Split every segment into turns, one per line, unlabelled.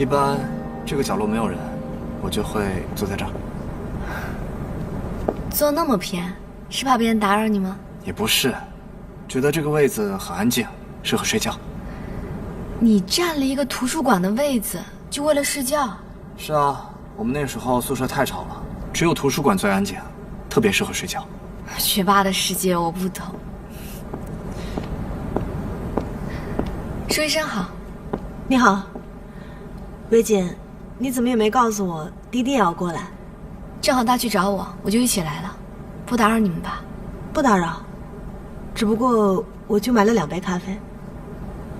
一般这个角落没有人，我就会坐在这儿。
坐那么偏，是怕别人打扰你吗？
也不是，觉得这个位子很安静，适合睡觉。
你占了一个图书馆的位子，就为了睡觉？
是啊，我们那时候宿舍太吵了，只有图书馆最安静，特别适合睡觉。
学霸的世界我不懂。舒医生好。
你好，薇姐，你怎么也没告诉我滴滴也要过来？
正好他去找我，我就一起来了，不打扰你们吧？
不打扰，只不过我就买了2杯咖啡。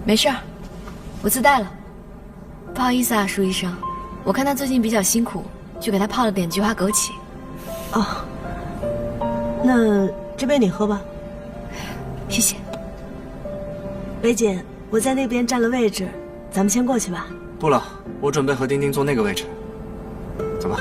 没事儿，我自带了。不好意思啊，舒医生，我看他最近比较辛苦，就给他泡了点菊花枸杞。
哦，那这杯你喝吧。
谢谢。
薇姐，我在那边占了位置，咱们先过去吧。
不了，我准备和丁丁坐那个位置。走吧。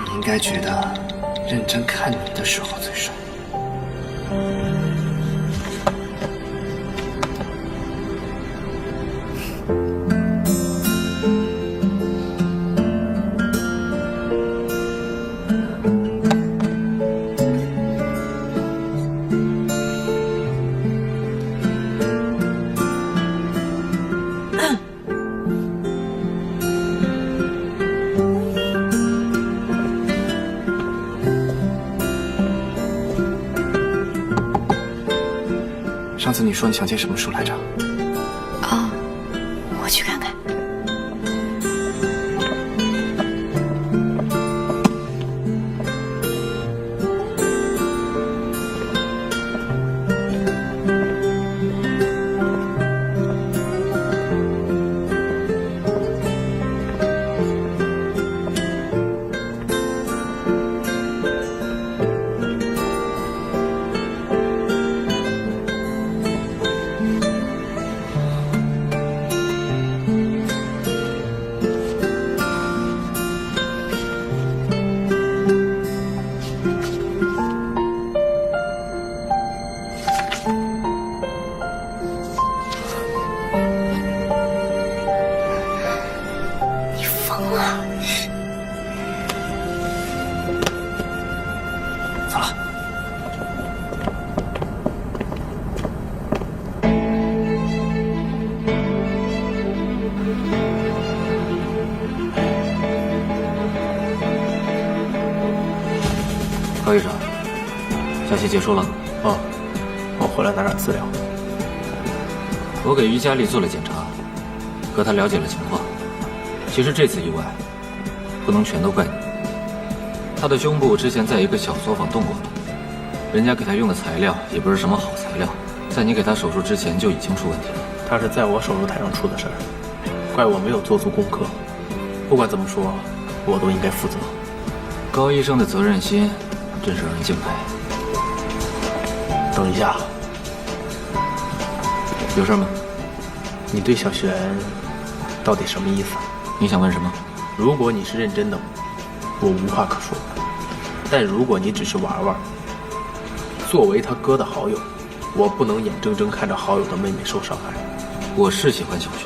你应该觉得认真看你的时候最帅。上次你说你想借什么书来着？
哦，我去看看。走了。高医生，消息结束了。
哦，我回来拿点资料。
我给于佳丽做了检查，和她了解了情况。其实这次意外，不能全都怪你。她的胸部之前在一个小作坊动过了，人家给她用的材料也不是什么好材料，在你给她手术之前就已经出问题了。
他是在我手术台上出的事儿，怪我没有做足功课。不管怎么说，我都应该负责。
高医生的责任心真是让人敬佩。
等一下，
有事吗？
你对小璇到底什么意思？
你想问什么？
如果你是认真的，我无话可说；但如果你只是玩玩，作为他哥的好友，我不能眼睁睁看着好友的妹妹受伤害。
我是喜欢小雪，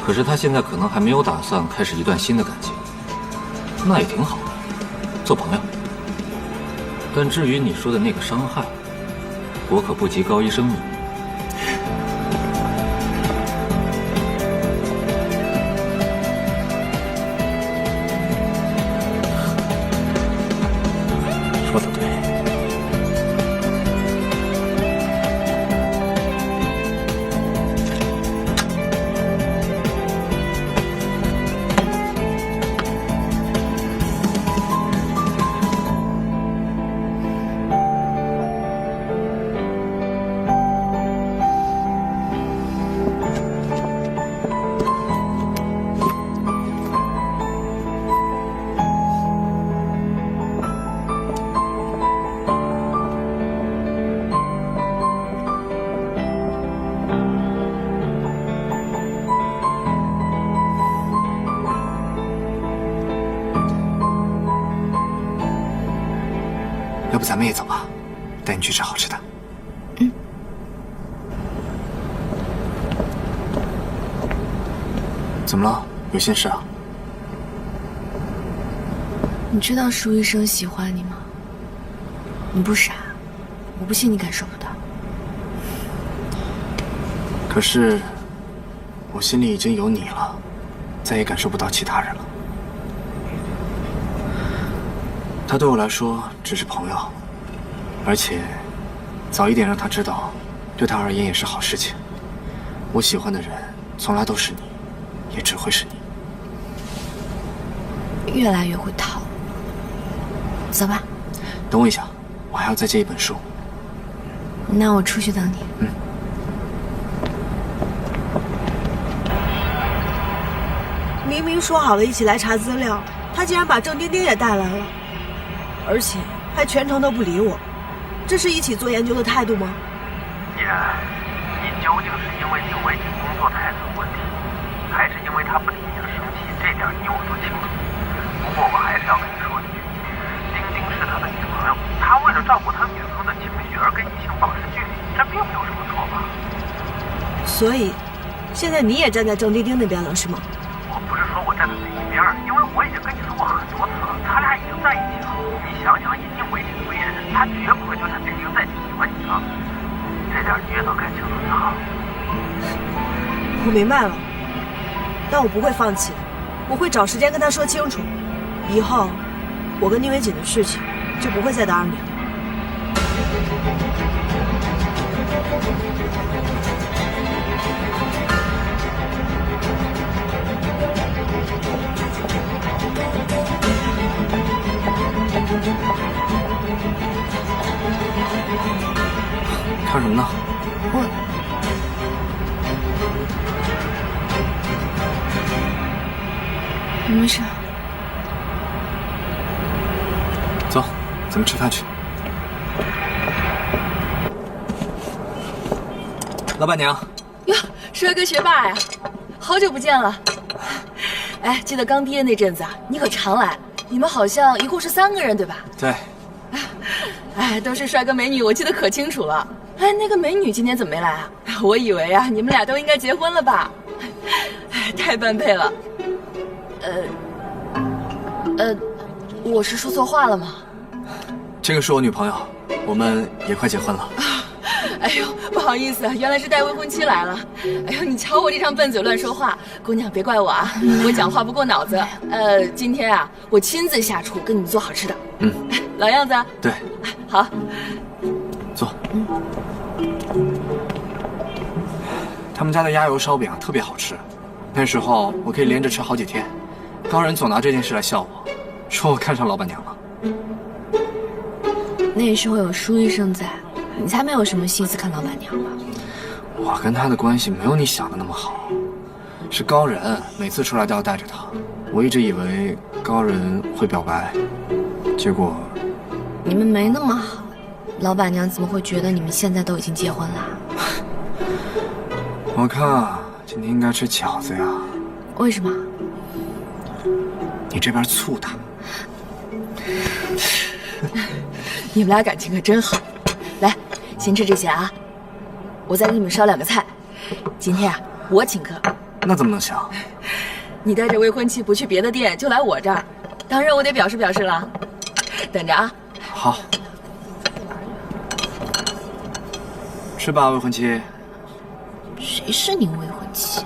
可是她现在可能还没有打算开始一段新的感情，那也挺好的，做朋友。但至于你说的那个伤害，我可不及高医生你。
说得对。
要不咱们也走吧，带你去吃好吃的。怎么了？有心事啊？
你知道舒医生喜欢你吗？你不傻，我不信你感受不到。
可是我心里已经有你了，再也感受不到其他人了。他对我来说只是朋友，而且早一点让他知道，对他而言也是好事情。我喜欢的人从来都是你，也只会是你。
越来越会套。走吧。
等我一下，我还要再借一本书。
那我出去等你。
明明说好了一起来查资料，他竟然把郑丁丁也带来了，而且还全程都不理我，这是一起做研究的态度吗？
依然，你究竟是因为宁伟景工作态度问题，还是因为他不理你而生气？这点你我都清楚。不过我还是要跟你说一句，丁丁是他的女朋友，他为了照顾他女朋友的情绪而跟异性保持距离，这并没有什么错吧？
所以，现在你也站在郑丁丁那边了，是吗？
我不是说我站在哪一边，因为我已经跟你说过很多次了，他俩已经在一起了。你想想，以宁伟景为人，他绝不会就算丁丁再喜欢你了。这点你也都看清楚就好。
我明白了，但我不会放弃，我会找时间跟他说清楚。以后，我跟宁伟景的事情就不会再打扰你了。
看什么呢？
没事。
走，咱们吃饭去。老板娘。
哟，帅哥学霸呀，好久不见了。哎，记得刚毕业那阵子啊，你可常来。你们好像一共是3个人，对吧？
对。
哎，都是帅哥美女，我记得可清楚了。哎，那个美女今天怎么没来啊？我以为啊，你们俩都应该结婚了吧？哎，太般配了。我是说错话了吗？
这个是我女朋友，我们也快结婚了。
哎呦，不好意思，原来是带未婚妻来了。哎呦，你瞧我这张笨嘴乱说话，姑娘别怪我啊，我讲话不过脑子。今天啊，我亲自下厨跟你们做好吃的。老样子啊。
对。
好。
坐。他们家的鸭油烧饼特别好吃，那时候我可以连着吃好几天。高人总拿这件事来笑我，说我看上老板娘了。
那时候有舒医生在，你才没有什么心思看老板娘吧？
我跟他的关系没有你想的那么好，是高人每次出来都要带着他。我一直以为高人会表白，结果
你们没那么好，老板娘怎么会觉得你们现在都已经结婚了？
我看今天应该吃饺子呀。
为什么？
你这边醋大。
你们俩感情可真好。来，先吃这些啊，我再给你们烧2个菜。今天啊，我请客。
那怎么能行？
你带着未婚妻不去别的店，就来我这儿，当然我得表示表示了。等着啊。
好，吃吧，未婚妻。
谁是您未婚妻？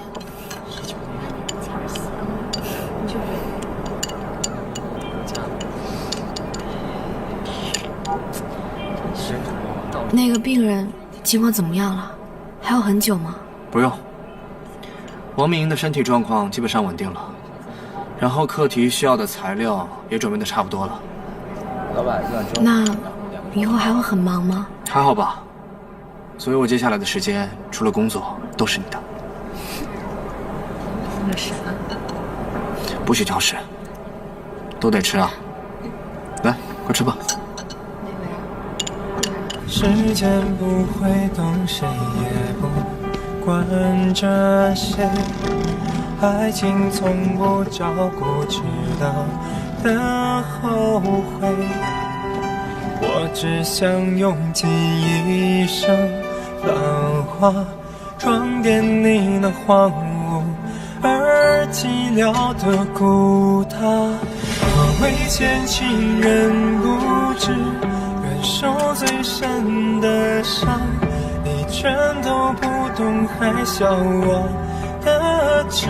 那个病人情况怎么样了？还要很久吗？
不用。王明莹的身体状况基本上稳定了，然后课题需要的材料也准备的差不多了。
那以后还会很忙吗？
还好吧。所以我接下来的时间除了工作都是你的。
那啥，
不许挑食，都得吃啊。来，快吃吧。
时间不会懂，谁也不管着谁，爱情从不照顾，直到的后悔。我只想用尽一生繁华，装点你那荒芜而寂寥的孤塔。何为前情人不知，忍受最深的伤，你全都不懂，还笑我的痴。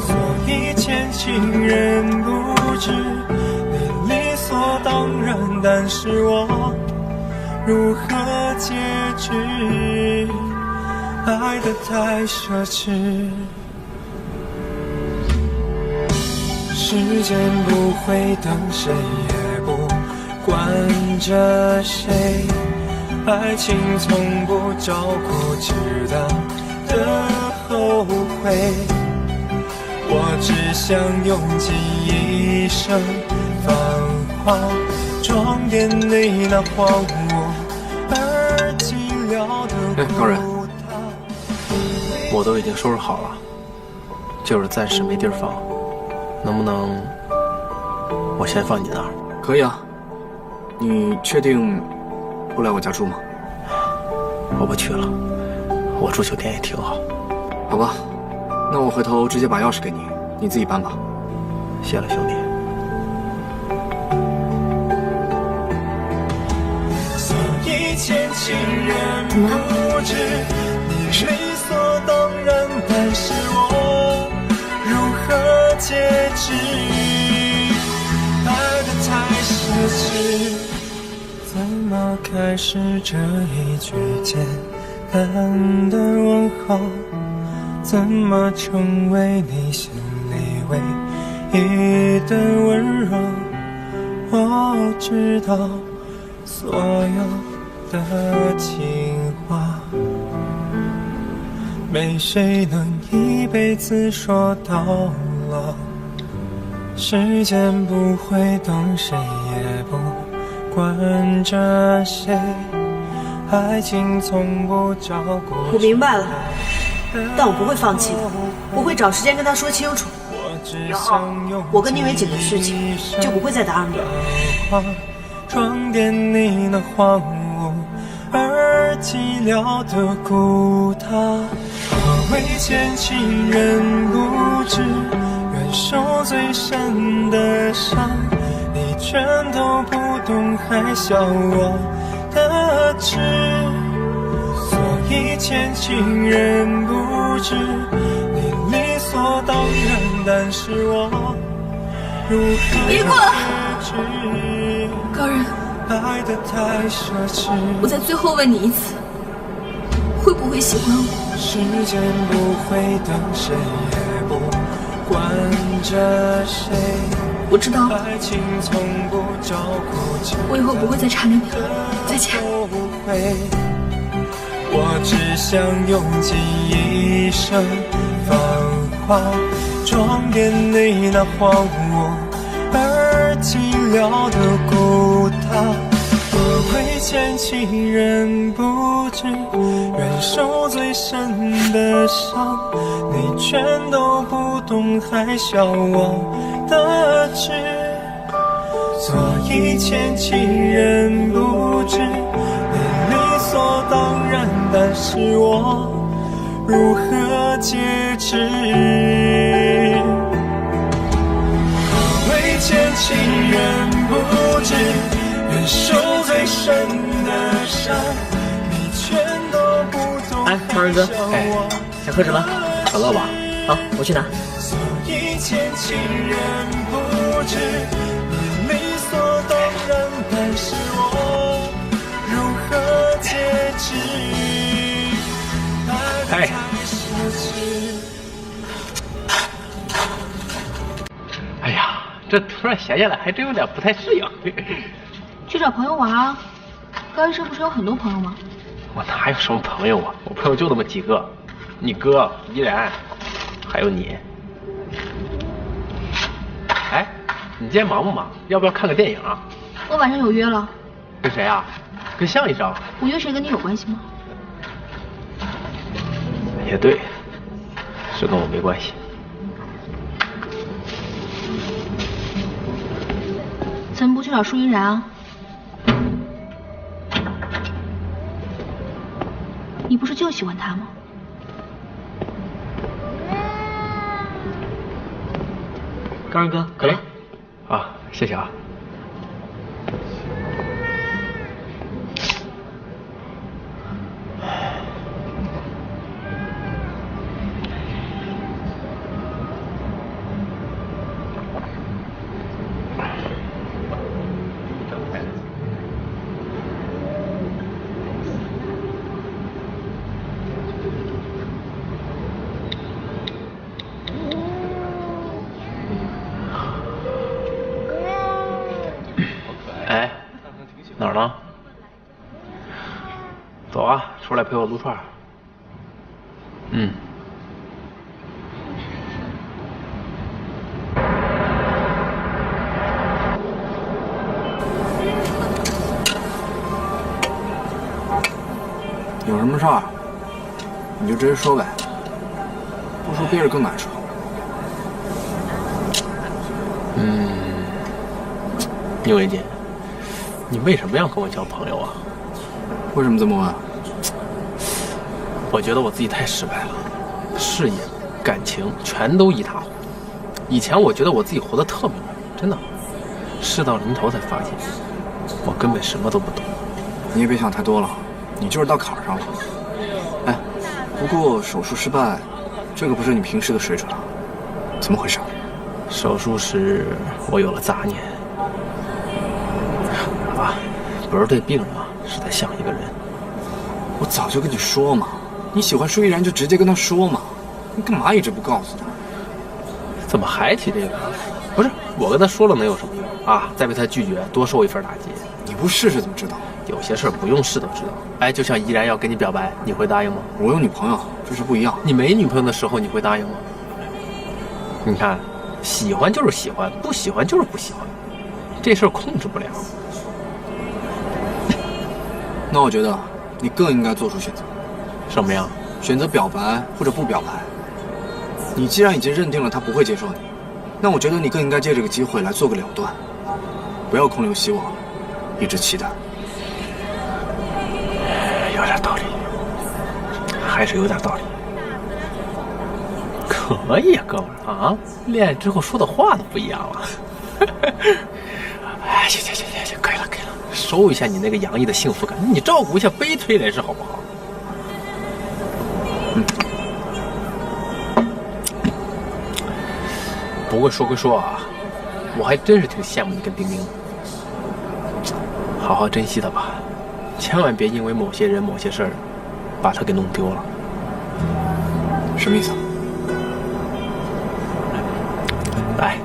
所以前情人不知，你理所当然，但是我如何解释？爱得太奢侈。时间不会等，谁也不管着谁，爱情从不照顾，直到的后悔。我只想用尽一生繁华，装点你那荒芜而寂寥的
高人，
孤塔。
我都已经收拾好了，就是暂时没地儿放，能不能我先放你那儿？
可以啊。你确定不来我家住吗？
我不去了，我住酒店也挺好。
好吧，那我回头直接把钥匙给你，你自己搬吧。
谢了，兄弟。
所以前情人不知，你理所当然，但是我如何解释？爱得太奢侈，怎么开始这一句简单的问候？怎么成为你心里唯一的温柔？我知道所有的情话，没谁能一辈子说到老。时间不会等，谁也不管着谁，爱情从不照顾。
我明白了，但我不会放弃的，我会找时间跟他说清楚。以后我跟宁伟景的事情就不会再打扰你了。
装点你那荒芜而寂寥的孤塔。何为前情人不知，忍受最深的伤，你全都不懂，还笑我的痴。所以前情人不知，你理所当然，但是我如何
别过来！高人，
爱得太奢侈。
我再最后问你一次，会不会喜欢我？
时间不会等，谁也不管着谁。
我知道，
爱情从不照顾，
我以后不会再缠着你了。再见。
我只想用尽一生繁华，装点你那荒芜而寂寥的孤塔。何为前情人不知，忍受最深的伤，你全都不懂，还笑我的痴。所以牵起人不知，你理所当然，但是我如何解释？何谓牵起人不知，忍受最深的伤，你全都不懂。
哎，猫人哥，想喝什么？可乐吧。好，我去拿。
所以牵起人不知，你理所当然，但是我如何解释？
哎，哎呀，这突然闲下来，还真有点不太适应。
去找朋友玩啊！高医生不是有很多朋友吗？
我哪有什么朋友啊？我朋友就那么几个，你哥、依然，还有你。哎，你今天忙不忙？要不要看个电影啊？
我晚上有约了。
跟谁啊？跟向医生。
我约谁跟你有关系吗？
也对，是跟我没关系。
怎么不去找舒依然啊？你不是就喜欢他吗？
高人哥，可乐。
啊，谢谢啊。哎，哪儿呢？走啊，出来陪我撸串。嗯。
有什么事儿，你就直接说呗，不说憋着更难受。
宁伟姐，你为什么要跟我交朋友啊？
为什么这么问？
我觉得我自己太失败了，事业、感情全都一塌糊涂。以前我觉得我自己活得特明白，真的，事到临头才发现，我根本什么都不懂。
你也别想太多了，你就是到坎儿上了。哎，不过手术失败，这个不是你平时的水准啊，怎么回事？
手术时我有了杂念。啊，不是对病人啊，是在想一个人。
我早就跟你说嘛，你喜欢舒依然就直接跟他说嘛，你干嘛一直不告诉他？
怎么还提这个？不是我跟他说了能有什么用啊？再被他拒绝，多受一份打击。
你不试试怎么知道？
有些事儿不用试都知道。哎，就像依然要跟你表白，你会答应吗？
我有女朋友，这是不一样。
你没女朋友的时候，你会答应吗？你看，喜欢就是喜欢，不喜欢就是不喜欢，这事儿控制不了。
那我觉得你更应该做出选择。
什么呀？
选择表白或者不表白。你既然已经认定了他不会接受你，那我觉得你更应该借这个机会来做个了断，不要空留希望，一直期待。
有点道理，还是有点道理。可以啊，哥们儿啊，恋爱之后说的话都不一样了。哎，行，可以了，收一下你那个洋溢的幸福感，你照顾一下悲催人士好不好？不过说归说啊，我还真是挺羡慕你跟丁丁的。好好珍惜他吧，千万别因为某些人某些事儿，把他给弄丢了。
什么意思？
来。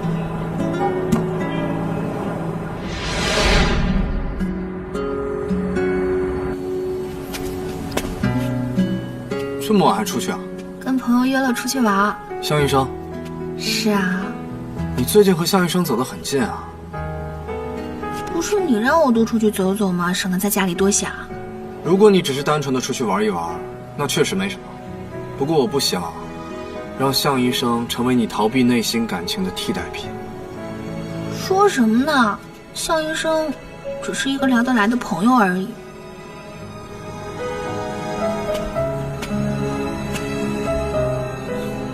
这么晚还出去啊？
跟朋友约了出去玩。
向医生。
是啊。
你最近和向医生走得很近啊。
不是你让我多出去走走吗？省得在家里多想。
如果你只是单纯的出去玩一玩，那确实没什么。不过我不想让向医生成为你逃避内心感情的替代品。
说什么呢？
肖医生只是一个聊得来的朋友而已。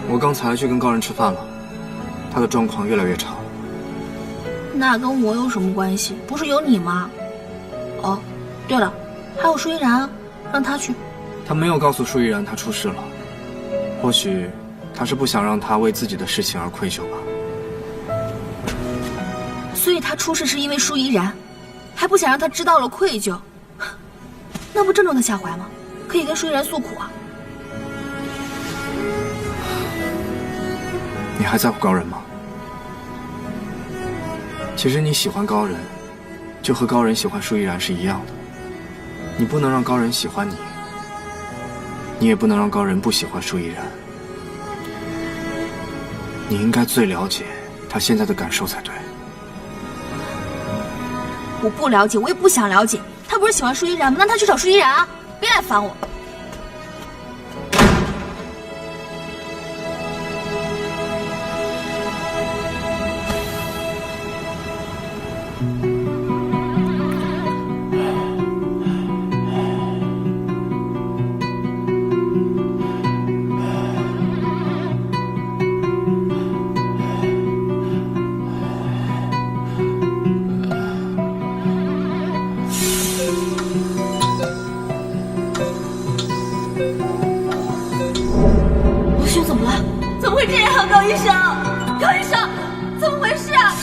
我刚才去跟高人吃饭了，他的状况越来越差。
那跟我有什么关系？不是有你吗？哦，对了，还有舒依然，让他去。
他没有告诉舒依然他出事了，或许他是不想让他为自己的事情而愧疚吧。
所以他出事是因为舒依然，还不想让他知道了愧疚，那不正中他下怀吗？可以跟舒依然诉苦啊。
你还在乎高人吗？其实你喜欢高人，就和高人喜欢舒依然是一样的。你不能让高人喜欢你，你也不能让高人不喜欢舒依然。你应该最了解他现在的感受才对。
我不了解，我也不想了解。他不是喜欢舒依然吗？那他去找舒依然啊！别来烦我。高医生，高医生，怎么回事啊？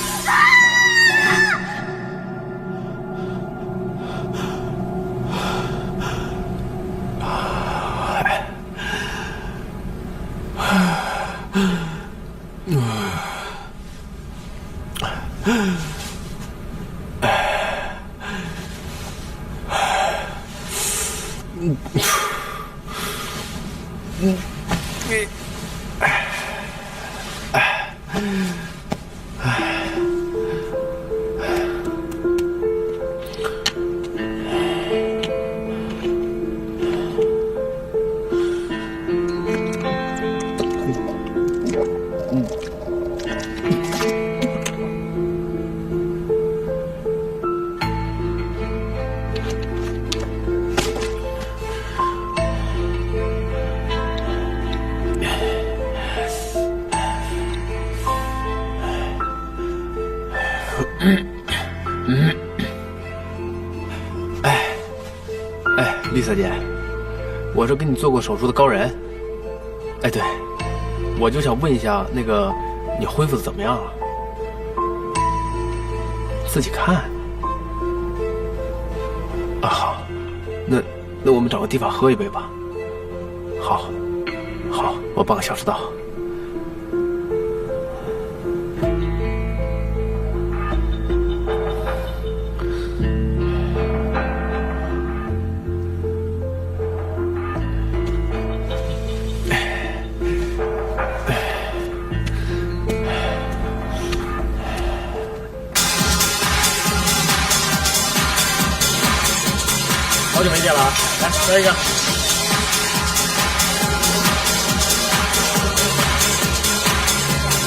丽萨姐，我是给你做过手术的高人。哎，对，我就想问一下，那个你恢复的怎么样了？自己看。啊，好，那我们找个地方喝一杯吧。好，好，我半个小时到。
好久没见了啊！来，喝一个。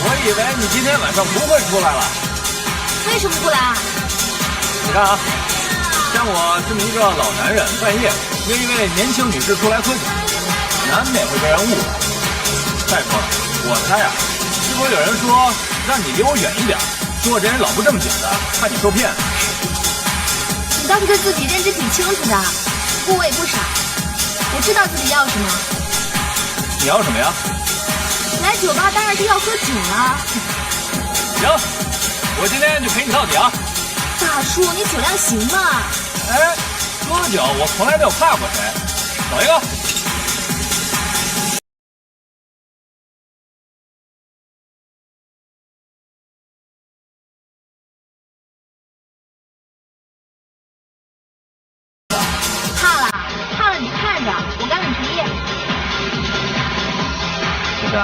我以为你今天晚上不会出来了。
为什么不来啊？
你看啊，像我这么一个老男人，半夜约一位年轻女士出来喝酒，难免会被人误会。再说了，我猜啊，是不是有人说让你离我远一点，说我这人老不正经的，怕你受骗？
你倒是对自己认知挺清楚的，不过我也不傻，我知道自己要什么。
你要什么呀？
来酒吧当然是要喝酒了。
行，我今天就陪你到底啊！
大叔，你酒量行吗？
哎，喝酒我从来没有怕过谁。走一个。
怕了你看着，我赶紧停业。
先生，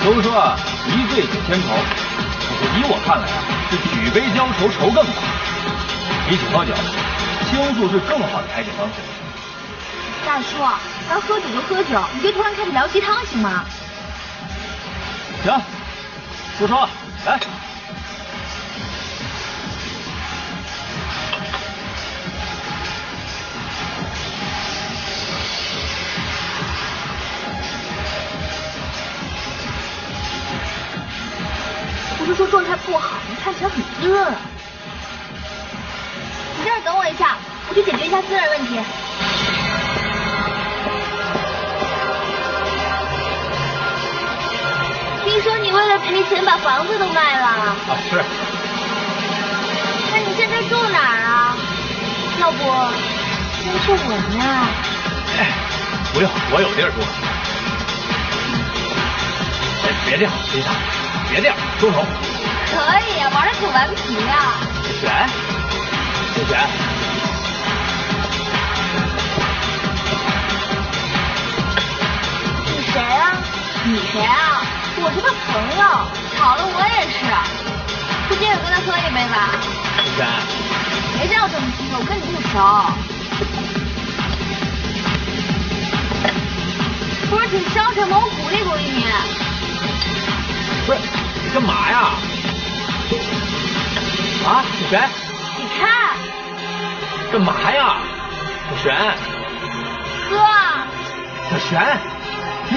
都说啊，一醉解千愁，可是以我看来啊，是举杯浇愁，愁更大。比起喝酒，倾诉是更好的排解方式。
大叔，咱喝酒就喝酒，你别突然开始聊鸡汤行吗？
行，不说了，来。
就说状态不好，你看起来很滋润啊。你这儿等我一下，我去解决一下私人问题。听说你为了赔钱把房子都卖了？
啊，是。
那你现在住哪儿啊？要不先住我们呀？
哎，不用，我有地儿住。哎，别这样，林莎，别这样，松手。
可以呀，玩的可顽皮呀。
璇，小璇。
你谁啊？你谁啊？我是他朋友，好了，我也是。不介意跟他喝一杯吧？
璇，
别叫我这么亲热，我跟你不熟。不是挺伤沉吗？我鼓励鼓励你。
不是，你干嘛呀？啊，小璇，
你看，
干嘛呀？小璇，
喝。
小璇，你。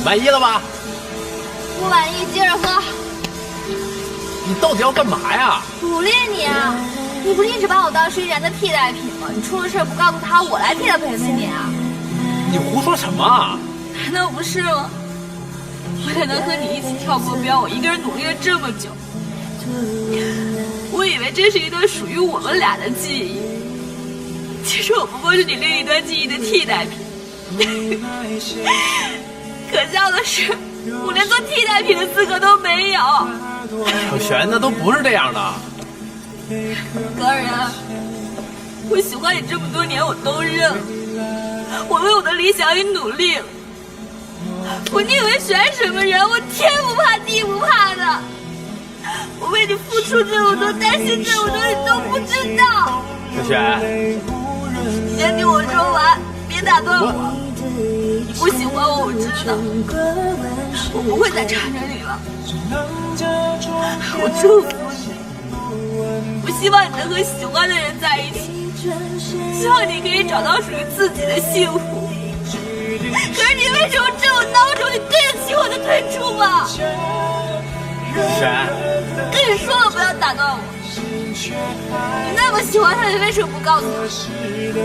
满意了吧？
不满意，接着喝。
你到底要干嘛呀？
鼓励你啊！你不是一直把我当施依然的替代品吗？你出了事不告诉他，我来替他陪陪你啊！
你胡说什么啊？
难道不是吗？为了能和你一起跳过标，我一个人努力了这么久。我以为这是一段属于我们俩的记忆，其实我不过是你另一段记忆的替代品。可笑的是，我连做替代品的资格都没有。
小璇，那都不是这样的。
高人，我喜欢你这么多年，我都认了。我为我的理想也努力了。我宁为选什么人，我天不怕地不怕的。我为你付出这么多，担心这么多，你都不知道。
小璇，
你先听我说完，别打断我。你不喜欢我，我知道，我不会再缠着你了。我祝福你，我希望你能和喜欢的人在一起，希望你可以找到属于自己的幸福。可是你为什么这么孬种？你对得起我的退出吗？
璇，
跟你说了不要打断我。你那么喜欢他，你为什么不告诉他？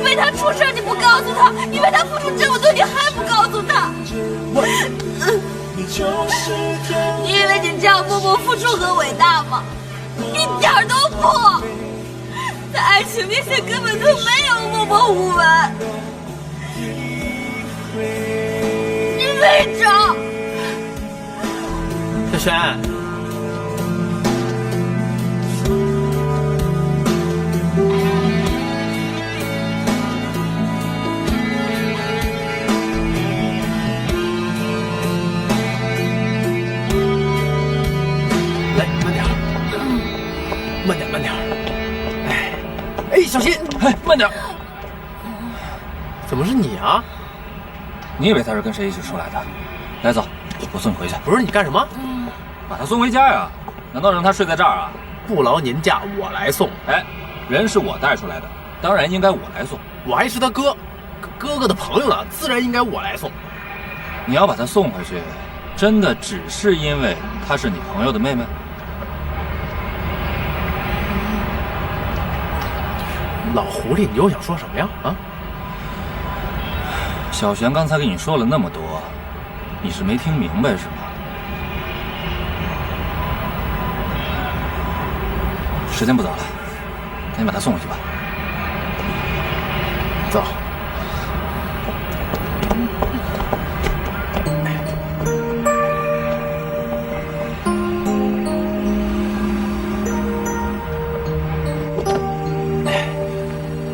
为他出事你不告诉他，你为他付出这么多，你还不告诉他？你以为你这样默默付出很伟大吗？一点都不，在爱情面前根本就没有默默无闻。你没找。
小璇。慢点，哎，小心！哎，慢点。怎么是你啊？
你以为他是跟谁一起出来的？来，走，我送你回去。
不是你干什么？
把他送回家呀？难道让他睡在这儿啊？
不劳您驾，我来送。
哎，人是我带出来的，当然应该我来送。
我还是他哥哥的朋友呢，自然应该我来送。
你要把他送回去，真的只是因为她是你朋友的妹妹？
老狐狸，你又想说什么呀？啊！
小璇刚才跟你说了那么多，你是没听明白是吗？时间不早了，赶紧把他送回去吧。
走。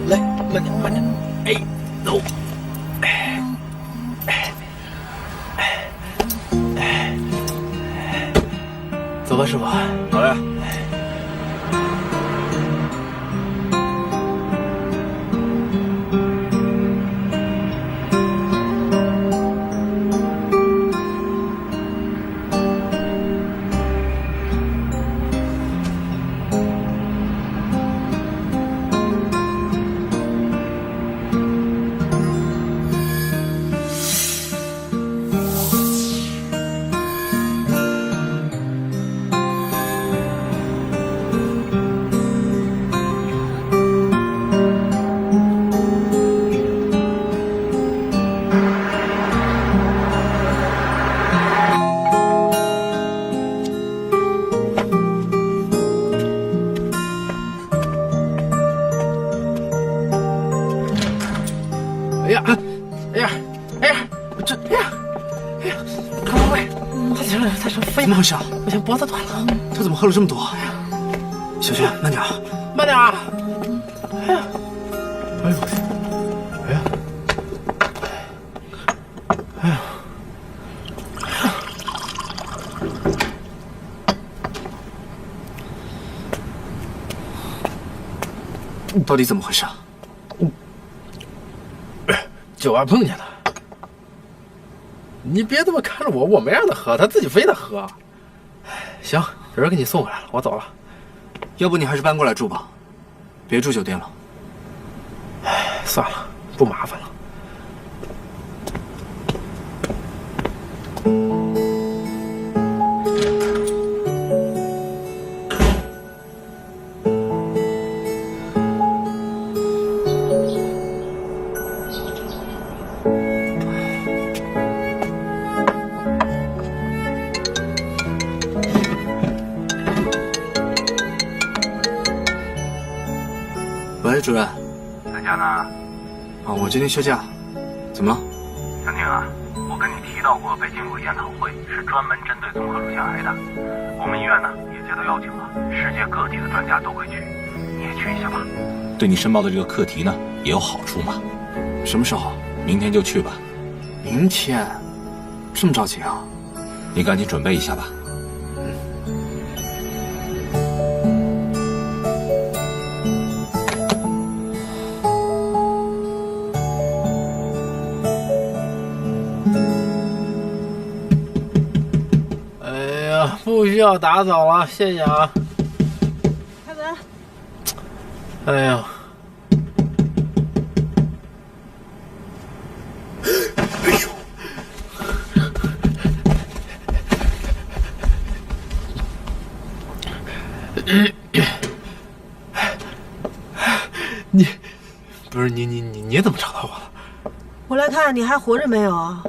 来，慢点，哎，走。走吧，师傅。
好嘞。
么回事啊？
不行，脖子断了。
他怎么喝了这么多？小轩，慢点，
慢点啊！哎呀，哎呦，哎呀，哎呀，
你到底怎么回事啊？
酒吧碰见了。你别这么看着我，我没让他喝，他自己非得喝。行，人给你送回来了，我走了。
要不你还是搬过来住吧，别住酒店了。
算了，不麻烦了。
喂，主任。
在家呢？
啊，我今天休假。怎么了？
小宁啊，我跟你提到过北京有个研讨会，是专门针对综合乳腺癌的。我们医院呢也接到邀请了，世界各地的专家都会去，你也去一下吧。
对你申报的这个课题呢，也有好处嘛。
什么时候？
明天就去吧。
明天？这么着急啊？
你赶紧准备一下吧。
不需要打扫了，谢谢啊。
开门。
哎呀，
哎呦！
你不是你怎么找到我了？
我来看你还活着没有啊？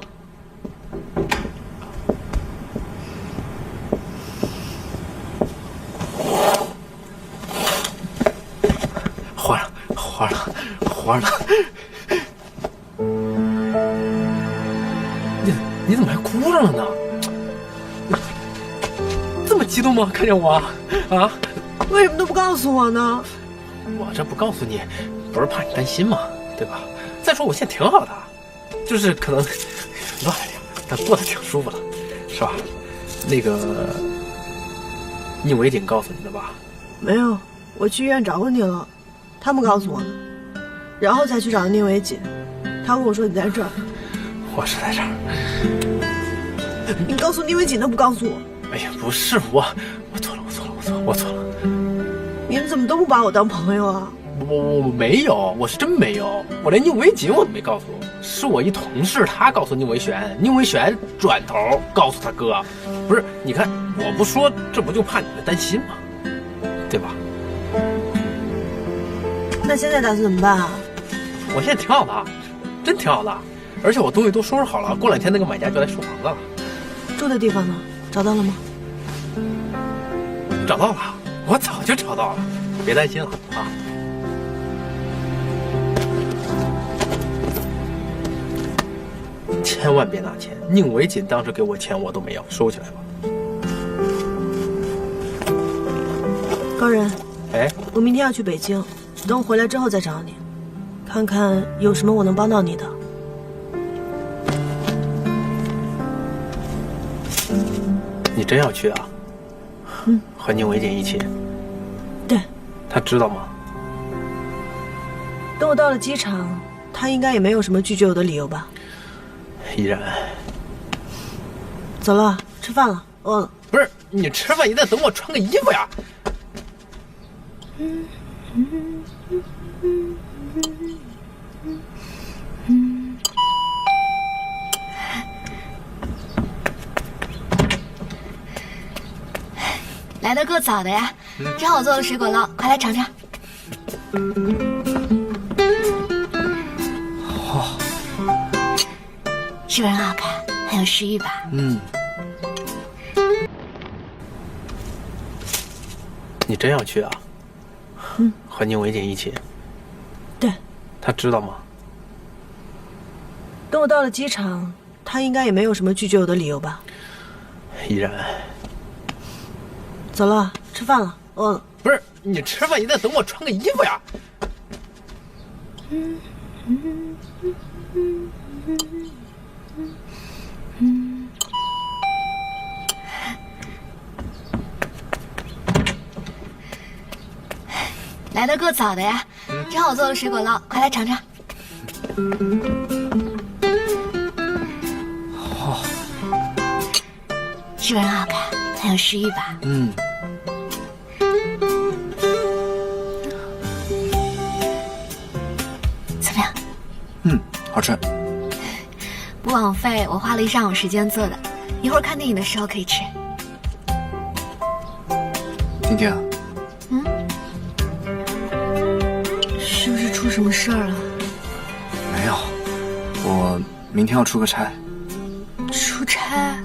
活了！你怎么还哭上了呢？这么激动吗？看见我啊？
为什么都不告诉我呢？
我这不告诉你，不是怕你担心吗？对吧？再说我现在挺好的，就是可能乱了点，但过得挺舒服的，是吧？那个，宁伟锦告诉你的吧？
没有，我去医院找过你了，他们告诉我的。然后才去找宁伟锦，他跟我说你在这儿。
我是在这儿。
你告诉宁伟锦都不告诉我。
哎呀，不是我错了。
你们怎么都不把我当朋友啊？
我没有，我是真没有，我连宁伟锦我都没告诉我，是我一同事他告诉宁伟璇，宁伟璇转头告诉他哥。不是，你看我不说，这不就怕你们担心吗？对吧？
那现在打算怎么办啊？
我现在挺好的，真挺好的，而且我东西都收拾好了，过2天那个买家就来收房子了。
住的地方呢？找到了吗？
找到了，我早就找到了，别担心了啊。千万别拿钱，宁伟锦当时给我钱我都没要，收起来吧。
高人，
哎，
我明天要去北京，等我回来之后再找你，看看有什么我能帮到你的。
你真要去啊？和宁伟锦一起？
对。
他知道吗？
等我到了机场，他应该也没有什么拒绝我的理由吧？
依然。
走了，吃饭了，饿了。
不是，你吃饭也得等我穿个衣服呀。
来的够早的呀，正好做了水果酪，快来尝尝。
哇，
是不是很好看，很有食欲吧？
你真要去啊？和宁伟锦一起？
对。
他知道吗？
等我到了机场，他应该也没有什么拒绝我的理由吧？
依然。
走了，吃饭了，饿了。
不是，你吃饭你得等我穿个衣服呀。
来的够早的呀，正好我做了水果酪，快来尝尝。
哦，
是不是很好看，很有食欲吧？
嗯。
怎么样？
嗯，好吃。
不枉费我花了一上午时间做的，一会儿看电影的时候可以吃。
婷婷。
是不是出什么事儿了？
没有，我明天要出个差。
出差？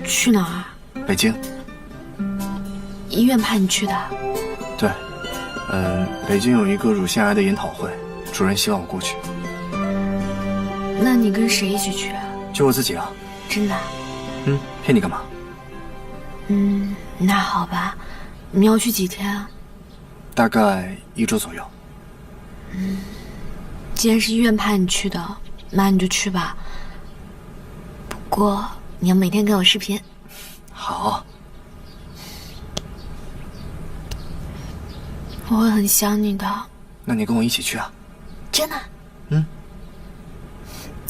去哪儿？
北京。
医院派你去的？
对，北京有一个乳腺癌的研讨会，主任希望我过去。
那你跟谁一起去啊？
就我自己啊。
真的？
骗你干嘛？
那好吧。你要去几天啊？
大概1周左右。
既然是医院派你去的，那你就去吧。不过你要每天跟我视频。
好。
我会很想你的。
那你跟我一起去啊？
真的？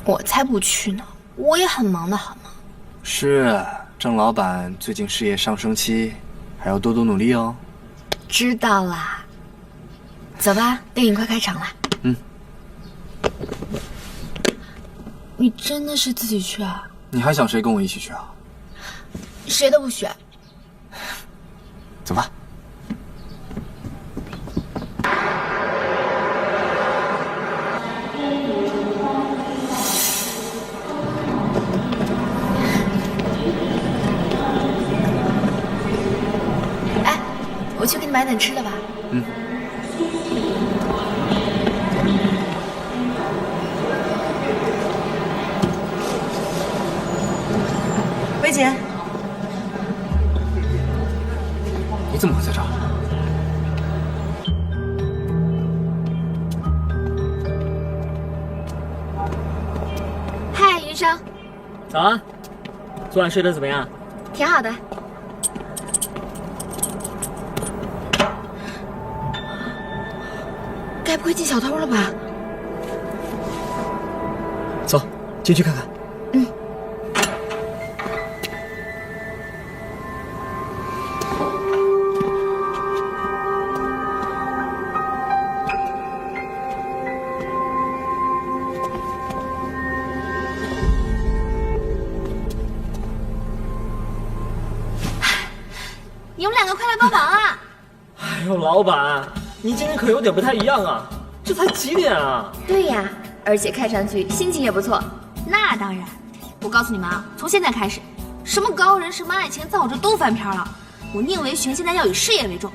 我才不去呢，我也很忙的好吗？
是，郑老板最近事业上升期，还要多多努力哦。
知道啦。走吧，电影快开场了。你真的是自己去啊？
你还想谁跟我一起去啊？
谁都不选。
走吧。
哎，我去给你买点吃的吧。
薇姐，
你怎么会在这儿？
嗨，云生。
早啊，昨晚睡得怎么样？
挺好的。该不会进小偷了吧？
走，进去看看。
你们两个快来帮忙啊！
哎呦，老板，你今天可有点不太一样啊！这才几点啊？
对呀，而且看上去心情也不错。那当然，我告诉你们啊，从现在开始，什么高人，什么爱情，在我这都翻篇了。我宁为玄现在要以事业为重，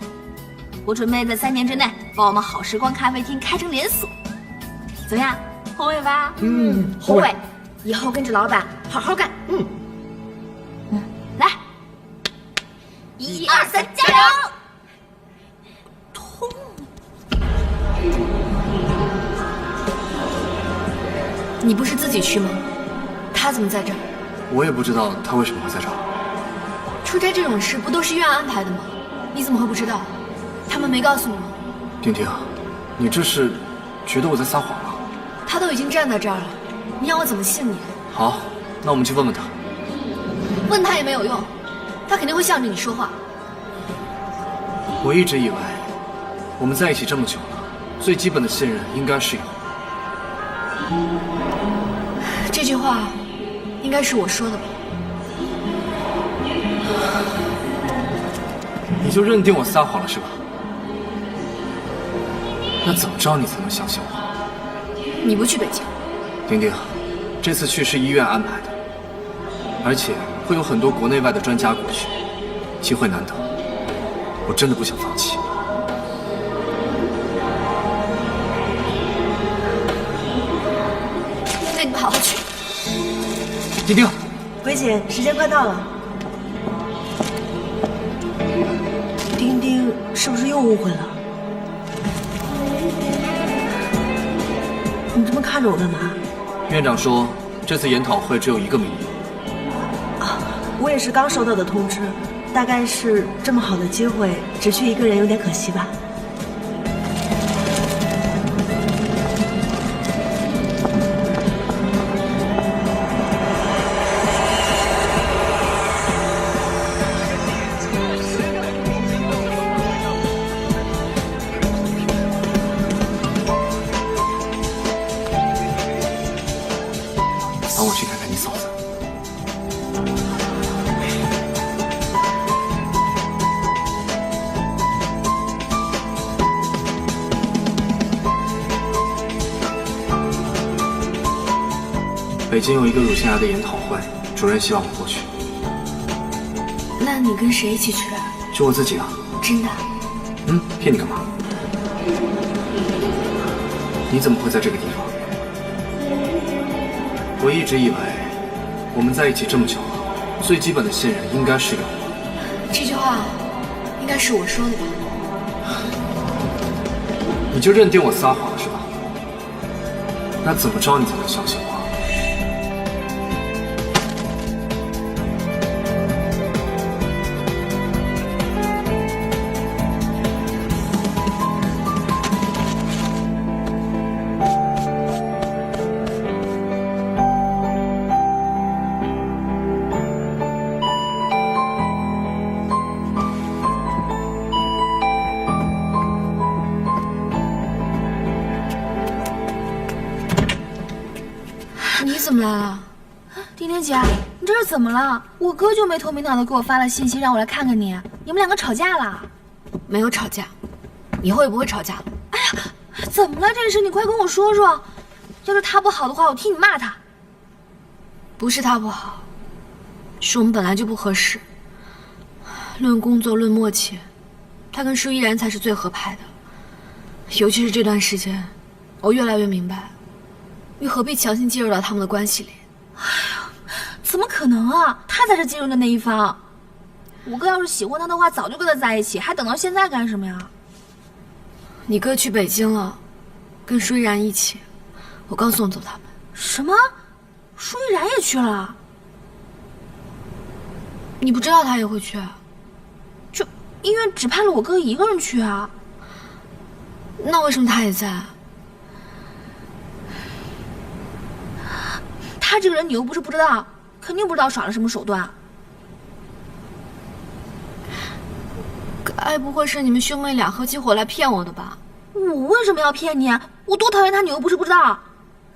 我准备在3年之内把我们好时光咖啡厅开成连锁。怎么样，宏伟吧？宏伟，以后跟着老板好好干。来，1、2、3，加油！
你不是自己去吗？他怎么在这儿？
我也不知道他为什么会在这儿。
出差这种事不都是医院安排的吗？你怎么会不知道？他们没告诉你吗？
婷婷，你这是觉得我在撒谎啊？
他都已经站在这儿了，你让我怎么信你？
好，那我们去问问他。
问他也没有用，他肯定会向着你说话。
我一直以为我们在一起这么久了，最基本的信任应该是有。
这句话应该是我说的吧？
你就认定我撒谎了是吧？那怎么着你才能相信我？
你不去北京？
丁丁，这次去是医院安排的，而且会有很多国内外的专家过去，机会难得，我真的不想放弃。
那你们好好去。
丁丁，
薇姐，时间快到了。是不是又误会了？你这么看着我干嘛？
院长说这次研讨会只有一个名额。
我也是刚收到的通知，大概是这么好的机会，只缺一个人有点可惜吧。
帮我去看看你嫂子。北京有一个乳腺癌的研讨会，主任希望我过去。
那你跟谁一起去啊？
就我自己啊。
真的？
骗你干嘛？你怎么会在这个地方？我一直以为我们在一起这么久了，最基本的信任应该是有的。
这句话应该是我说的吧？
你就认定我撒谎了是吧？那怎么着你才能相信我？
你怎么来了？
丁丁姐，你这是怎么了？我哥就没头没脑的给我发了信息，让我来看看你。你们两个吵架了？
没有吵架，以后也不会吵架了。
哎呀，怎么了这是？你快跟我说说。要是他不好的话，我替你骂他。
不是他不好，是我们本来就不合适。论工作，论默契，他跟舒依然才是最合拍的。尤其是这段时间，我越来越明白，你何必强行介入到他们的关系里？
哎呀，怎么可能啊？他才是介入的那一方。我哥要是喜欢他的话，早就跟他在一起，还等到现在干什么呀？
你哥去北京了，跟舒依然一起，我刚送走他们。
什么？舒依然也去了？
你不知道他也会去？
这医院只派了我哥一个人去啊。
那为什么他也在？
他这个人你又不是不知道，肯定不知道耍了什么手段。
该不会是你们兄妹俩合起伙来骗我的吧？
我为什么要骗你？我多讨厌他，你又不是不知道，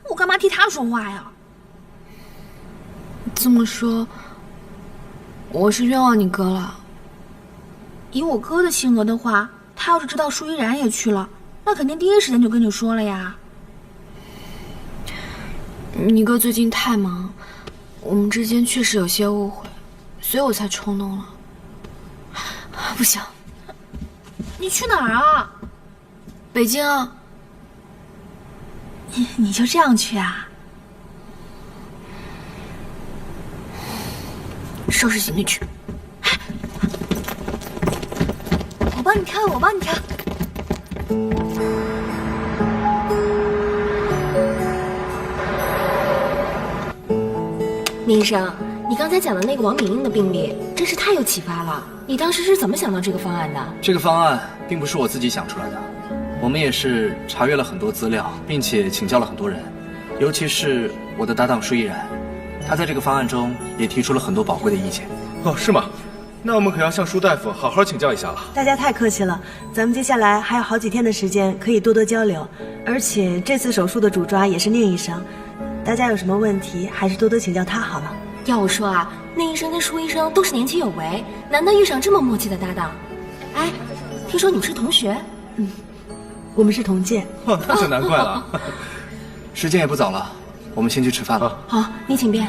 我干嘛替他说话呀？
这么说，我是冤枉你哥了。
以我哥的性格的话，他要是知道舒依然也去了，那肯定第一时间就跟你说了呀。
你哥最近太忙，我们之间确实有些误会，所以我才冲动了。不行，
你去哪儿啊？
北京啊。
你就这样去啊？
收拾行李去。
我帮你挑，我帮你挑。
宁医生，你刚才讲的那个王敏英的病例，真是太有启发了。你当时是怎么想到这个方案的？
这个方案并不是我自己想出来的，我们也是查阅了很多资料，并且请教了很多人，尤其是我的搭档舒依然，他在这个方案中也提出了很多宝贵的意见。
哦，是吗？那我们可要向舒大夫好好请教一下了。
大家太客气了，咱们接下来还有好几天的时间可以多多交流，而且这次手术的主抓也是宁医生，大家有什么问题还是多多请教他好了。
要我说啊，宁医生跟舒医生都是年轻有为，难得遇上这么默契的搭档。哎，听说你们是同学？
我们是同届。
哦，那就难怪了。
时间也不早了，我们先去吃饭了。
好，你请便。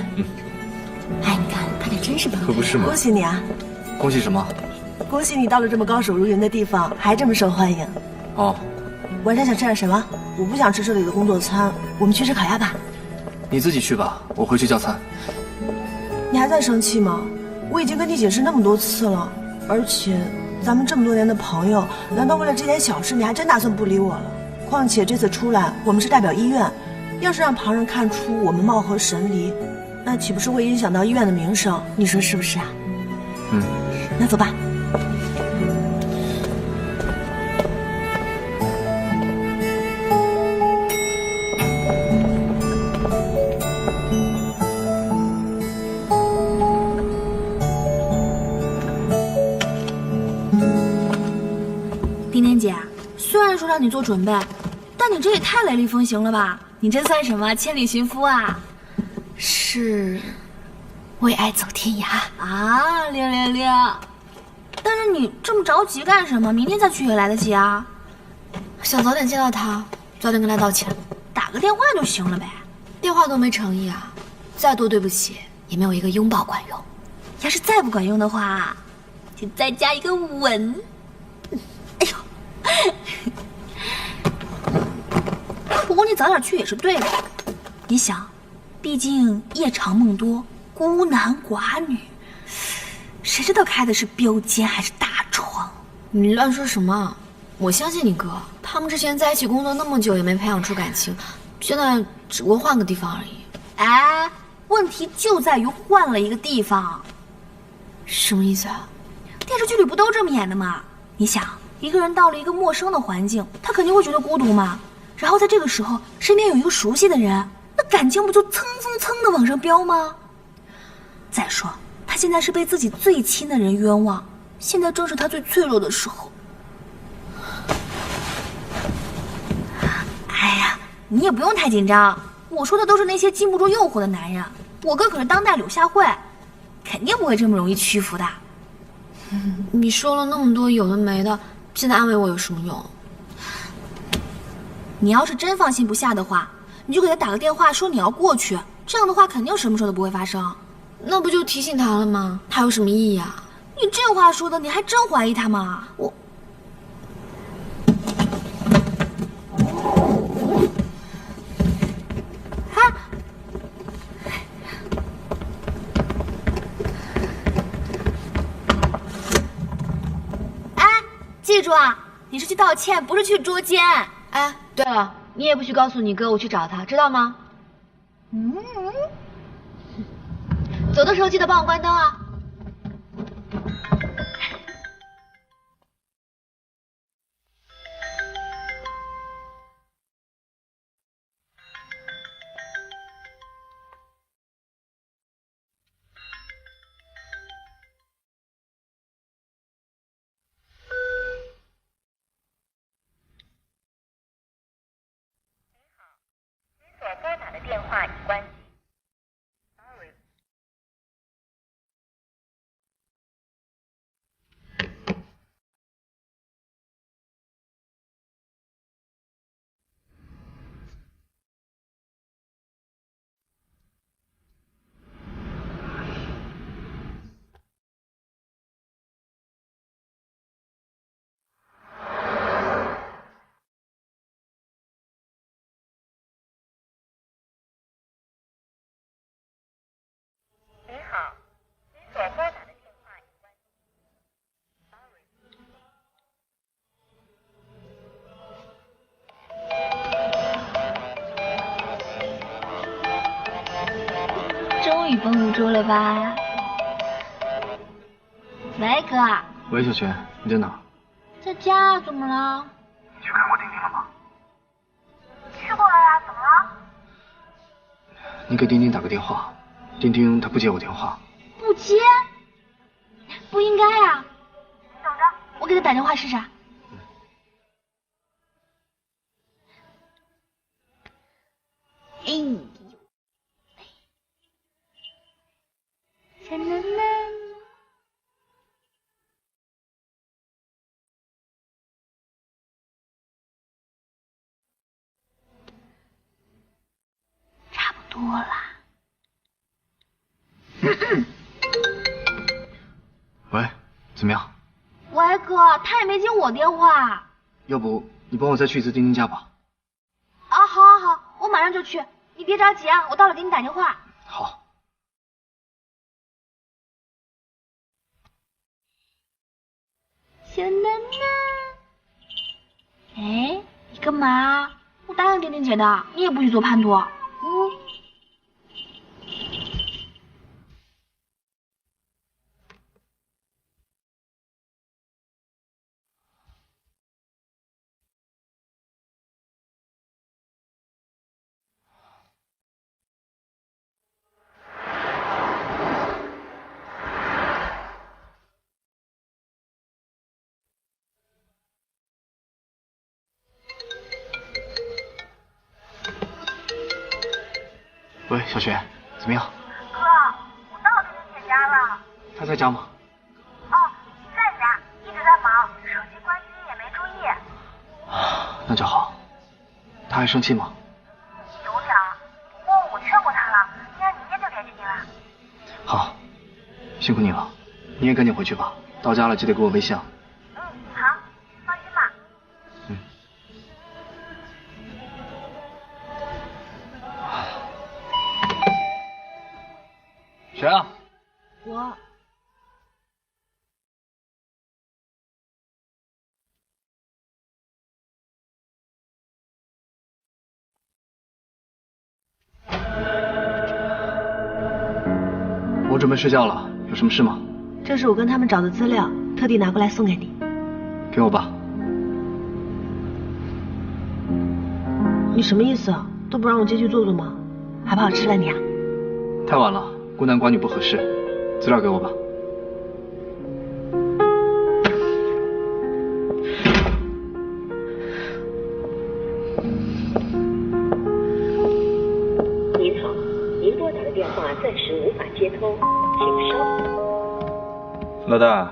哎，你看他可真是棒，
可不是吗？
恭喜你啊！
恭喜什么？
恭喜你到了这么高手如云的地方，还这么受欢迎。
哦，
晚上想吃点什么？我不想吃这里的工作餐，我们去吃烤鸭吧。
你自己去吧，我回去叫餐。
你还在生气吗？我已经跟你解释那么多次了，而且咱们这么多年的朋友，难道为了这点小事你还真打算不理我了？况且这次出来，我们是代表医院，要是让旁人看出我们貌合神离，那岂不是会影响到医院的名声？你说是不是啊？
嗯，
那走吧。
丁丁姐，虽然说让你做准备，但你这也太雷厉风行了吧？你这算什么千里寻夫啊？
是为爱走天涯
啊，666。但是你这么着急干什么？明天再去也来得及啊。
想早点见到他，早点跟他道歉，
打个电话就行了呗。
电话多没诚意啊，再多对不起也没有一个拥抱管用。
要是再不管用的话，就再加一个吻。哎呦！不过你早点去也是对的。你想，毕竟夜长梦多，孤男寡女，谁知道开的是标间还是大床？
你乱说什么？我相信你哥，他们之前在一起工作那么久，也没培养出感情，现在只不过换个地方而已。
哎，问题就在于换了一个地方。
什么意思啊？
电视剧里不都这么演的吗？你想，一个人到了一个陌生的环境，他肯定会觉得孤独嘛。然后在这个时候，身边有一个熟悉的人，那感情不就蹭蹭蹭的往上飙吗？再说，他现在是被自己最亲的人冤枉，现在正是他最脆弱的时候。哎呀，你也不用太紧张，我说的都是那些禁不住诱惑的男人。我哥可是当代柳下惠，肯定不会这么容易屈服的。
你说了那么多有的没的，现在安慰我有什么用？
你要是真放心不下的话，你就给他打个电话说你要过去，这样的话肯定什么事都不会发生。
那不就提醒他了吗？他有什么意义啊？
你这话说的，你还真怀疑他吗？我。记住啊，你是去道歉，不是去捉奸。
哎，对了，你也不许告诉你哥我去找他，知道吗？走的时候记得帮我关灯啊。
拨打的电话已关机。
终于绷不住了吧？喂，哥。
喂，小璇，你在哪？
在家，怎么了？
你去看过丁丁了吗？
去过了呀，怎么了？
你给丁丁打个电话，丁丁他不接我电话。
不接？不应该啊！你等着，我给他打电话试试。哎呦！差不多啦。
喂，怎么样？
喂，哥，他也没接我电话。
要不你帮我再去一次丁丁家吧？
啊，好，好，好，我马上就去。你别着急啊，我到了给你打电话。
好。
小干嘛？我答应丁丁姐的，你也不许做叛徒。
喂，小雪，怎么样？
哥，我到丁丁姐家了。
她在家吗？
哦，在家，一直在忙，手机关机也没注意。
啊，那就好。她还生气吗？
有点儿，不过我劝过她了，应该明天就联系你了。
好，辛苦你了，你也赶紧回去吧。到家了记得给我微信啊。
好，放心吧。
谁啊？
我
我准备睡觉了，有什么事吗？
这是我跟他们找的资料，特地拿过来送给你。
给我吧。
你什么意思啊？都不让我进去坐坐吗？还不好吃了你啊？
太晚了，孤男寡女不合适。资料给我吧。
您好，您拨打的电话暂时无法接通，请稍。
老大，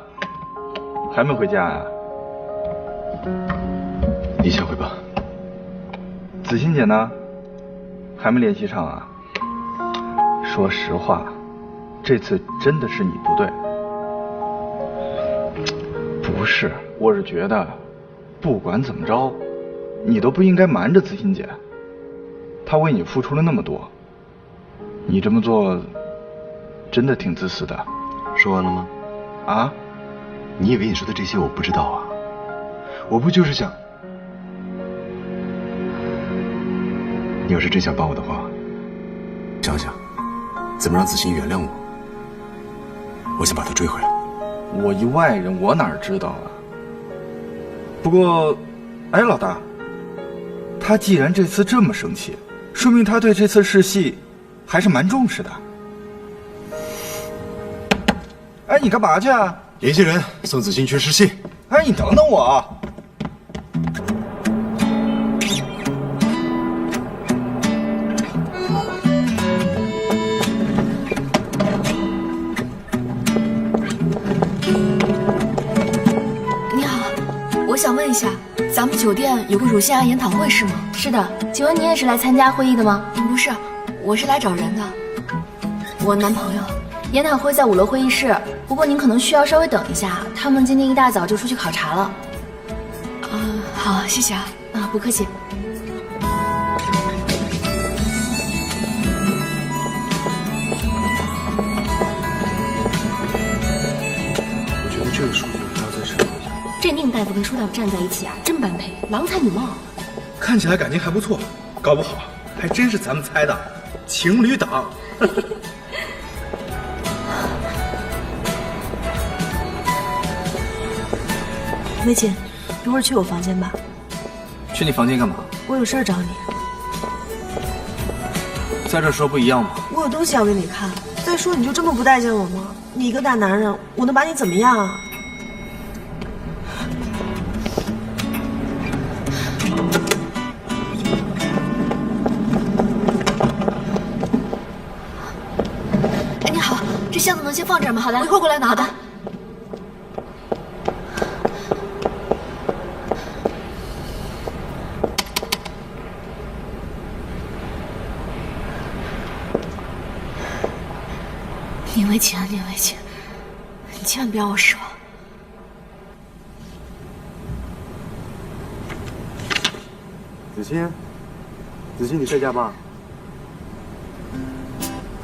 还没回家呀？
你先回吧。
子欣姐呢？还没联系上啊？说实话，这次真的是你不对。不是，我是觉得，不管怎么着，你都不应该瞒着子欣姐。她为你付出了那么多，你这么做，真的挺自私的。
说完了吗？
啊？
你以为你说的这些我不知道啊？我不就是想……你要是真想帮我的话，想想怎么让子欣原谅我。我想把她追回来。
我一外人，我哪知道啊？不过，哎，老大，他既然这次这么生气，说明他对这次试戏还是蛮重视的。哎，你干嘛去啊？
联系人送子欣去试戏。
哎，你等等我啊！
你好，我想问一下，咱们酒店有个乳腺癌研讨会是吗？
是的，请问你也是来参加会议的吗？
不是，我是来找人的，我男朋友。
研讨会在5楼会议室，不过您可能需要稍微等一下，他们今天一大早就出去考察了。
好，谢谢啊。
不客气。
我觉得这个数据还要再审核一下。
这宁大夫跟舒大夫站在一起啊，真般配，郎才女貌。
看起来感情还不错，搞不好还真是咱们猜的情侣档。
梅姐，一会儿去我房间吧。
去你房间干嘛？
我有事找你。
在这说不一样吗？
我有东西要给你看。再说，你就这么不待见我吗？你一个大男人，我能把你怎么样啊？
哎，你好，这箱子能先放这儿吗？好的，我一会儿过来拿。好的。宁为情，宁为情，你千万别让我失望。
子欣，子欣，你在家吗？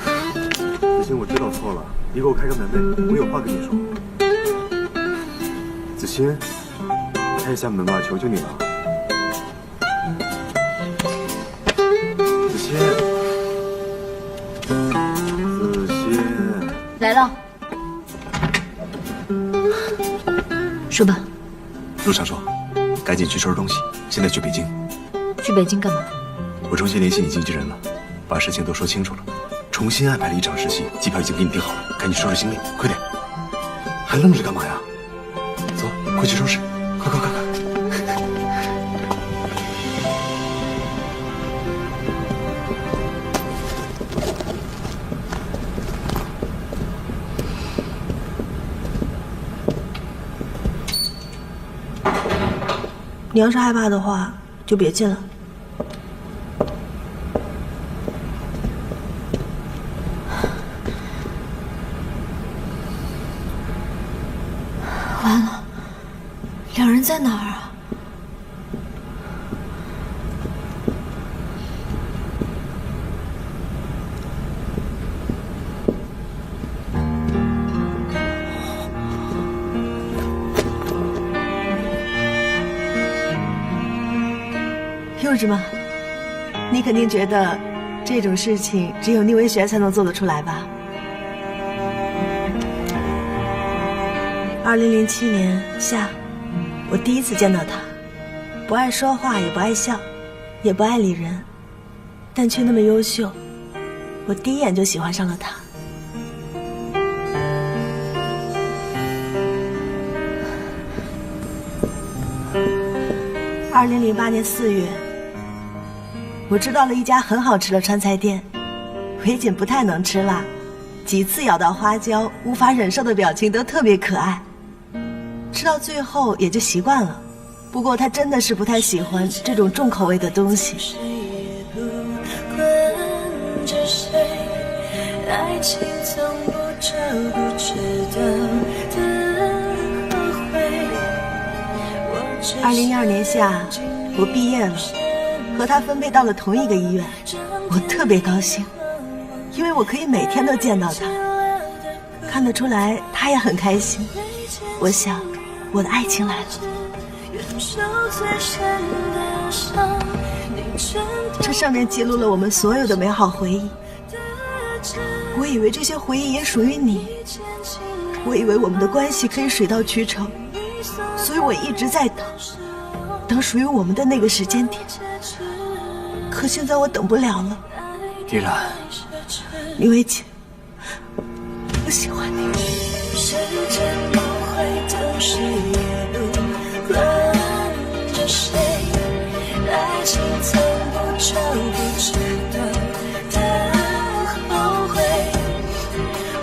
子欣，我知道错了，你给我开个门呗，我有话跟你说。子欣，开一下门吧，求求你了。
别的。
说吧。
陆长说，赶紧去收拾东西，现在去北京。
去北京干嘛？
我重新联系你经纪人了，把事情都说清楚了，重新安排了一场试戏，机票已经给你订好了，赶紧收拾行李，快点！还愣着干嘛呀？走，快去收拾，快快快快！
你要是害怕的话，就别进了。
完了，两人在哪儿啊？
幼稚吗？你肯定觉得这种事情只有宁为学才能做得出来吧？2007年夏，我第一次见到他，不爱说话，也不爱笑，也不爱理人，但却那么优秀，我第一眼就喜欢上了他。2008年4月，我知道了一家很好吃的川菜店，维锦不太能吃辣，几次咬到花椒无法忍受的表情都特别可爱。吃到最后也就习惯了，不过他真的是不太喜欢这种重口味的东西。2012年夏，我毕业了，和他分配到了同一个医院，我特别高兴，因为我可以每天都见到他，看得出来他也很开心。我想我的爱情来了。这上面记录了我们所有的美好回忆，我以为这些回忆也属于你，我以为我们的关系可以水到渠成，所以我一直在等属于我们的那个时间点。可现在我等不了了。
依然，
林维锦，我喜欢你。时间不会等谁也不管着谁，爱情从不找不知道的后悔，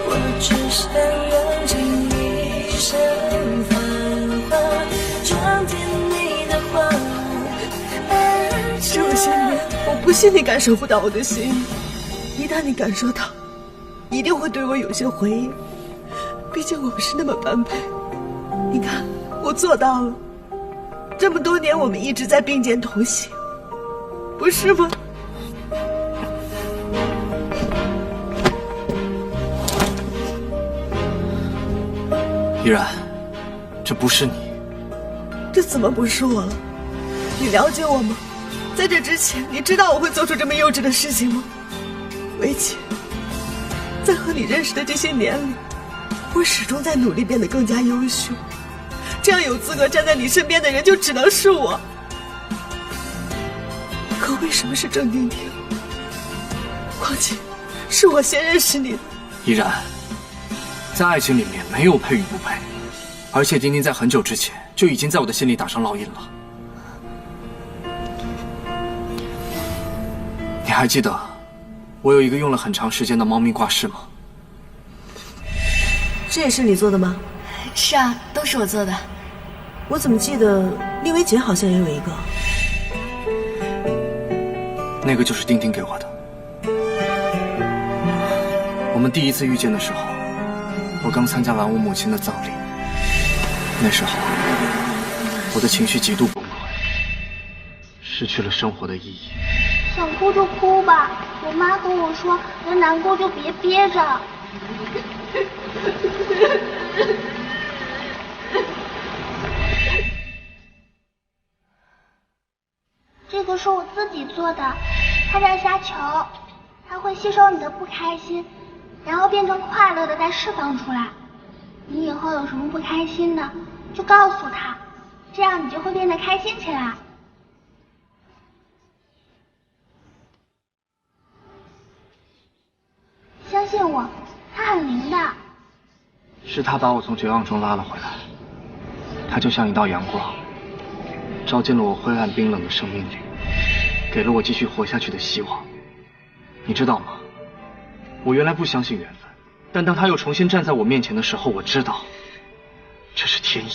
我只想用尽一生繁华装点你的花。这么些年，我不信你感受不到我的心意，一旦你感受到，一定会对我有些回应。毕竟我们是那么般配，你看我做到了。这么多年我们一直在并肩同行，不是吗？
依然，这不是你。
这怎么不是我了？你了解我吗？在这之前，你知道我会做出这么幼稚的事情吗？维锦，在和你认识的这些年里，我始终在努力变得更加优秀，这样有资格站在你身边的人就只能是我。可为什么是郑婷婷？况且是我先认识你的。
依然，在爱情里面没有配与不配，而且丁丁在很久之前就已经在我的心里打上烙印了。你还记得我有一个用了很长时间的猫咪挂饰吗？
这也是你做的吗？
是啊，都是我做的。
我怎么记得厉维锦好像也有一个？
那个就是丁丁给我的。我们第一次遇见的时候，我刚参加完我母亲的葬礼，那时候我的情绪极度崩溃，失去了生活的意义。
想哭就哭吧，我妈跟我说，人难过就别憋着。这个是我自己做的，它在瞎球，它会吸收你的不开心，然后变成快乐的再释放出来。你以后有什么不开心的，就告诉他，这样你就会变得开心起来。相信我，它很灵的。
是他把我从绝望中拉了回来，他就像一道阳光，照进了我灰暗冰冷的生命里，给了我继续活下去的希望。你知道吗？我原来不相信缘分，但当他又重新站在我面前的时候，我知道这是天意。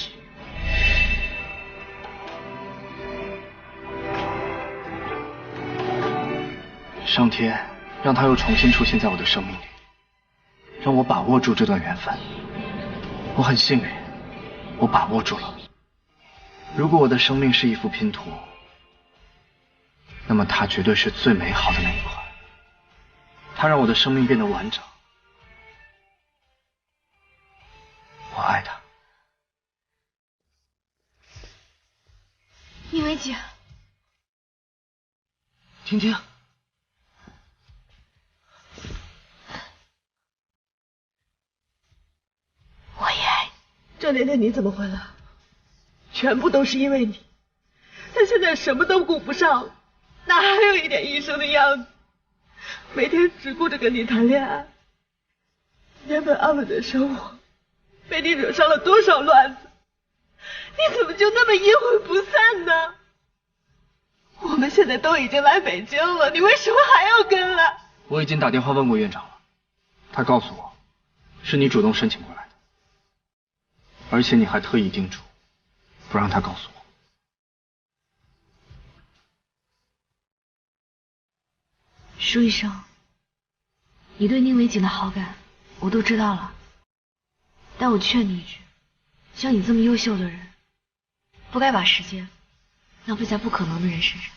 上天让他又重新出现在我的生命里，让我把握住这段缘分。我很幸运，我把握住了。如果我的生命是一幅拼图，那么它绝对是最美好的那一块。它让我的生命变得完整。我爱他。
叶薇姐，
婷婷，
我也爱你。这年的你怎么会了？全部都是因为你。他现在什么都顾不上，哪还有一点医生的样子？每天只顾着跟你谈恋爱，原本安稳的生活被你惹上了多少乱子？你怎么就那么阴魂不散呢？我们现在都已经来北京了，你为什么还要跟来？
我已经打电话问过院长了，他告诉我，是你主动申请过来的，而且你还特意叮嘱，不让他告诉我。
舒医生，你对宁伟景的好感我都知道了，但我劝你一句，像你这么优秀的人，不该把时间浪费在不可能的人身上。